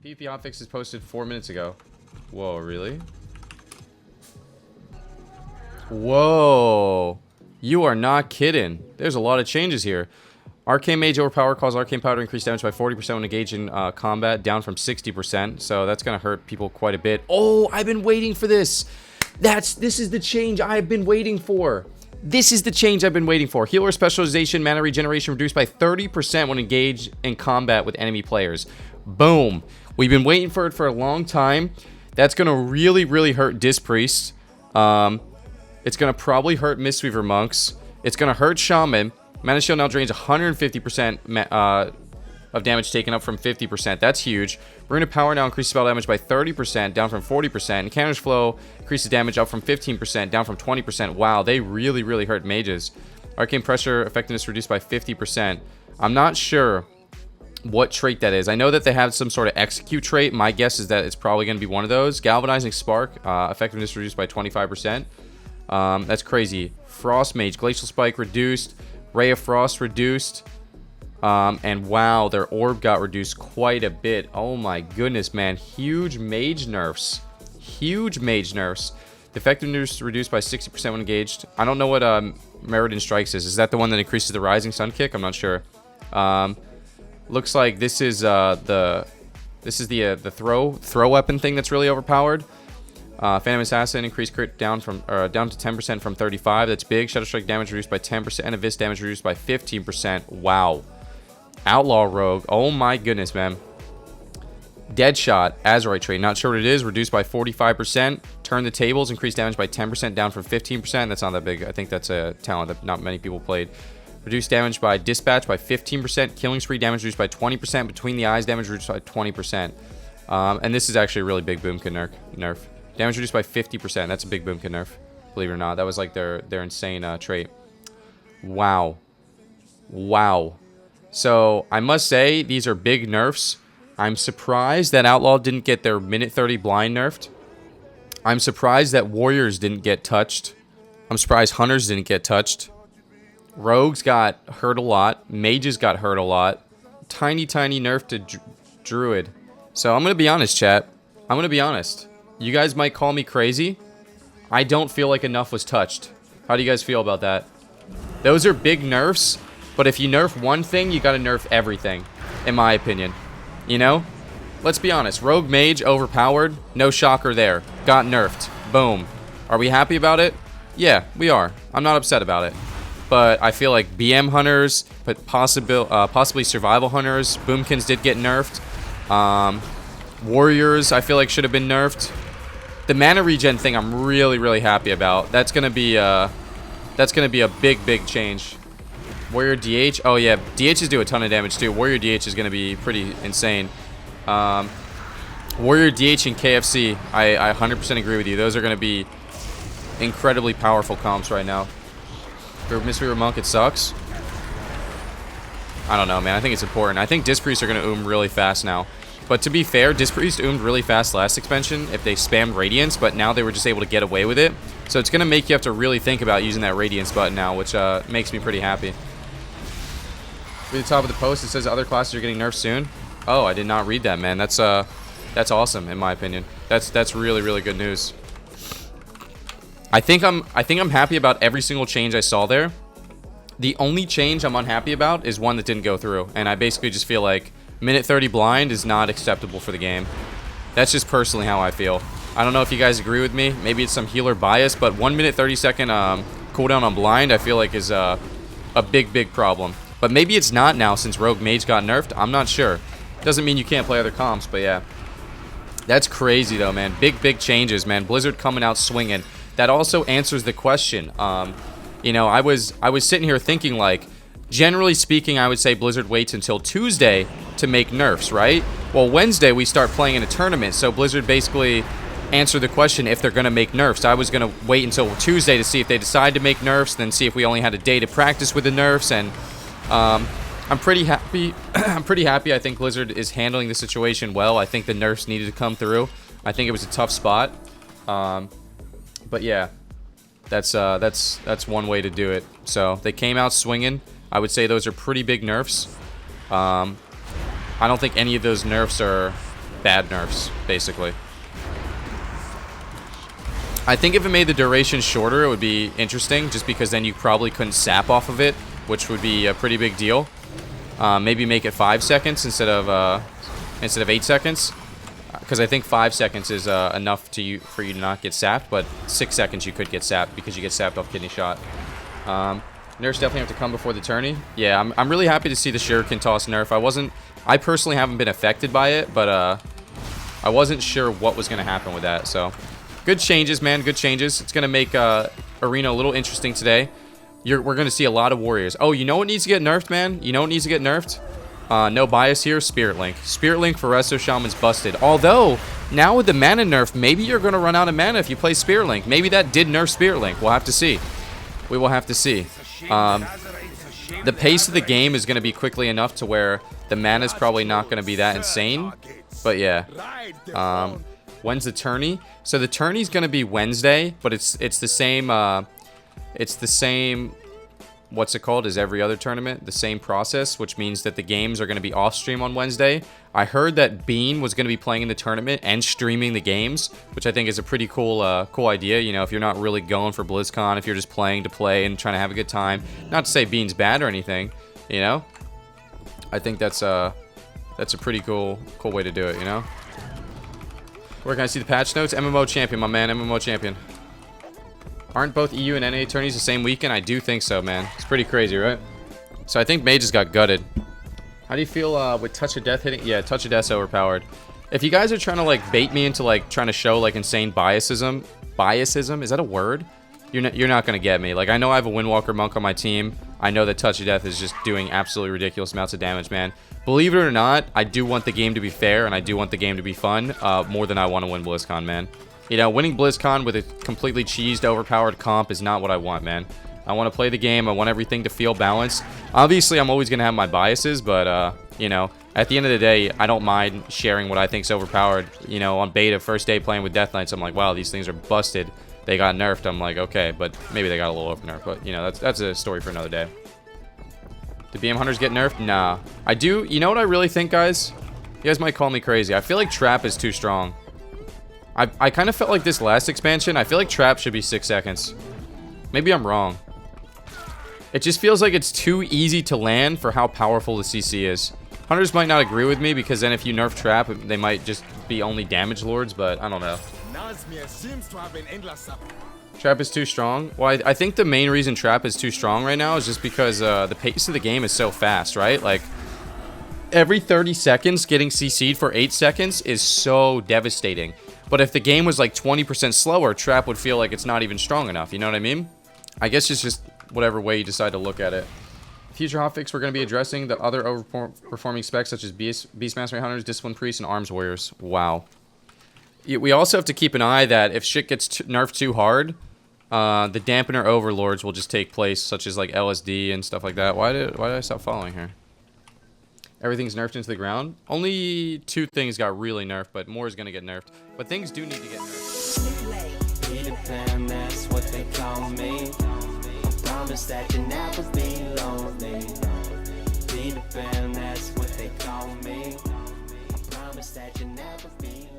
PvP hotfix is posted 4 minutes ago. Whoa, really? Whoa. You are not kidding. There's a lot of changes here. Arcane Mage Overpower causes Arcane Powder increase damage by 40% when engaged in combat, down from 60%. So that's going to hurt people quite a bit. Oh, I've been waiting for this. This is the change I've been waiting for. This is the change I've been waiting for. Healer specialization, mana regeneration reduced by 30% when engaged in combat with enemy players. Boom. We've been waiting for it for a long time. That's going to really, really hurt Disc Priest. It's going to probably hurt Mistweaver Monks. It's going to hurt Shaman. Mana Shield now drains 150% of damage taken up from 50%. That's huge. Rune of Power now increases spell damage by 30%, down from 40%. And Counter's Flow increases damage up from 15%, down from 20%. Wow, they really, really hurt mages. Arcane Pressure effectiveness reduced by 50%. I'm not sure what trait that is. I know that they have some sort of execute trait. My guess is that it's probably going to be one of those. Galvanizing Spark, effectiveness reduced by 25%. That's crazy. Frost Mage, Glacial Spike reduced. Ray of Frost reduced. And wow, their orb got reduced quite a bit. Oh my goodness, man. Huge mage nerfs. Huge mage nerfs. The effectiveness reduced by 60% when engaged. I don't know what Meridian Strikes is. Is that the one that increases the Rising Sun kick? I'm not sure. Looks like this is the throw weapon thing that's really overpowered. Phantom Assassin increased crit down to 10% from 35%. That's big. Shadow Strike damage reduced by 10%. And Abyss damage reduced by 15%. Wow. Outlaw Rogue. Oh my goodness, man. Deadshot. Azurite trait. Not sure what it is. Reduced by 45%. Turn the Tables. Increased damage by 10%. Down from 15%. That's not that big. I think that's a talent that not many people played. Reduced damage by Dispatch by 15%. Killing Spree damage reduced by 20%. Between the Eyes damage reduced by 20%. And this is actually a really big Boomkin nerf. Damage reduced by 50%. That's a big Boomkin nerf. Believe it or not. That was like their insane trait. Wow. Wow. So, I must say, these are big nerfs. I'm surprised that Outlaw didn't get their minute 30 blind nerfed. I'm surprised that Warriors didn't get touched. I'm surprised Hunters didn't get touched. Rogues got hurt a lot. Mages got hurt a lot. Tiny, tiny nerf to Druid. So, I'm going to be honest, chat. I'm going to be honest. You guys might call me crazy. I don't feel like enough was touched. How do you guys feel about that? Those are big nerfs. But if you nerf one thing, you gotta nerf everything, in my opinion. You know? Let's be honest. Rogue Mage, overpowered. No shocker there. Got nerfed. Boom. Are we happy about it? Yeah, we are. I'm not upset about it. But I feel like BM Hunters, but possibly Survival Hunters, Boomkins did get nerfed. Warriors, I feel like should have been nerfed. The mana regen thing, I'm really, really happy about. That's gonna be a big, big change. Warrior DH. Oh, yeah. DHs do a ton of damage, too. Warrior DH is going to be pretty insane. Warrior DH and KFC, I 100% agree with you. Those are going to be incredibly powerful comps right now. For Mistweaver Monk, it sucks. I don't know, man. I think it's important. I think Disc Priests are going to really fast now. But to be fair, Disc Priest really fast last expansion if they spammed Radiance, but now they were just able to get away with it. So it's going to make you have to really think about using that Radiance button now, which makes me pretty happy. Read the top of the post. It says other classes are getting nerfed soon. Oh, I did not read that, man. That's awesome in my opinion. That's really, really good news. I think I'm happy about every single change I saw there. The only change I'm unhappy about is one that didn't go through, and I basically just feel like minute 30 blind is not acceptable for the game. That's just personally how I feel. I don't know if you guys agree with me. Maybe it's some healer bias, but 1 minute 30 second cooldown on blind I feel like is a big, big problem. But maybe it's not now since Rogue Mage got nerfed. I'm not sure. Doesn't mean you can't play other comps, but yeah. That's crazy, though, man. Big, big changes, man. Blizzard coming out swinging. That also answers the question. You know, I was sitting here thinking, like, generally speaking, I would say Blizzard waits until Tuesday to make nerfs, right? Well, Wednesday we start playing in a tournament, so Blizzard basically answered the question if they're going to make nerfs. I was going to wait until Tuesday to see if they decide to make nerfs, then see if we only had a day to practice with the nerfs, and I'm pretty happy. I'm pretty happy. I think Blizzard is handling the situation well. I think the nerfs needed to come through. I think it was a tough spot. But yeah, that's one way to do it. So they came out swinging. I would say those are pretty big nerfs. I don't think any of those nerfs are bad nerfs, basically. I think if it made the duration shorter, it would be interesting, just because then you probably couldn't sap off of it, which would be a pretty big deal. Maybe make it 5 seconds instead of 8 seconds, because I think 5 seconds is enough for you to not get sapped, but 6 seconds you could get sapped because you get sapped off kidney shot. Nerfs definitely have to come before the tourney. Yeah, I'm really happy to see the shuriken toss nerf. I personally haven't been affected by it, but I wasn't sure what was going to happen with that. So, good changes, man. Good changes. It's going to make Arena a little interesting today. We're going to see a lot of warriors. Oh, you know what needs to get nerfed, man? You know what needs to get nerfed? No bias here. Spirit Link. Spirit Link for Resto Shaman's busted. Although, now with the mana nerf, maybe you're going to run out of mana if you play Spirit Link. Maybe that did nerf Spirit Link. We'll have to see. We will have to see. The pace of the game is going to be quickly enough to where the mana is probably not going to be that insane. But yeah. When's the tourney? So the tourney is going to be Wednesday, but it's the same. It's the same. What's it called? As every other tournament, the same process, which means that the games are going to be off stream on Wednesday. I heard that Bean was going to be playing in the tournament and streaming the games, which I think is a pretty cool, cool idea. You know, if you're not really going for BlizzCon, if you're just playing to play and trying to have a good time, not to say Bean's bad or anything, you know. I think that's a pretty cool way to do it, you know. Where can I see the patch notes? MMO champion, my man, MMO champion. Aren't both EU and NA tourneys the same weekend? I do think so, man. It's pretty crazy, right? So I think Mage just got gutted. How do you feel with Touch of Death hitting? Yeah, Touch of Death's overpowered. If you guys are trying to like bait me into like trying to show like insane biasism, is that a word? You're not gonna get me. Like, I know I have a Windwalker Monk on my team. I know that Touch of Death is just doing absolutely ridiculous amounts of damage, man. Believe it or not, I do want the game to be fair and I do want the game to be fun more than I want to win BlizzCon, man. You know, winning BlizzCon with a completely cheesed, overpowered comp is not what I want, man. I want to play the game. I want everything to feel balanced. Obviously, I'm always going to have my biases, but, you know, at the end of the day, I don't mind sharing what I think's overpowered. You know, on beta, first day playing with Death Knights, I'm like, wow, these things are busted. They got nerfed. I'm like, okay, but maybe they got a little over nerfed. But, you know, that's a story for another day. Did BM Hunters get nerfed? Nah. I do. You know what I really think, guys? You guys might call me crazy. I feel like Trap is too strong. I kind of felt like this last expansion, I feel like Trap should be 6 seconds. Maybe I'm wrong. It just feels like it's too easy to land for how powerful the CC is. Hunters might not agree with me, because then if you nerf Trap, they might just be only damage lords, but I don't know. Trap is too strong? Well, I think the main reason Trap is too strong right now is just because the pace of the game is so fast, right? Like, every 30 seconds getting CC'd for 8 seconds is so devastating. But if the game was like 20% slower, Trap would feel like it's not even strong enough. You know what I mean? I guess it's just whatever way you decide to look at it. Future hotfix, we're going to be addressing the other overperforming specs such as Beastmaster Hunters, Discipline Priests, and Arms Warriors. Wow. We also have to keep an eye that if shit gets nerfed too hard, the dampener overlords will just take place, such as like LSD and stuff like that. Why did I stop following her? Everything's nerfed into the ground. Only 2 things got really nerfed, but more is going to get nerfed. But things do need to get nerfed. Peter Pan, that's what they call me. I promise that you'll never be lonely. Peter Pan, that's what they call me. I promise that you'll never be lonely.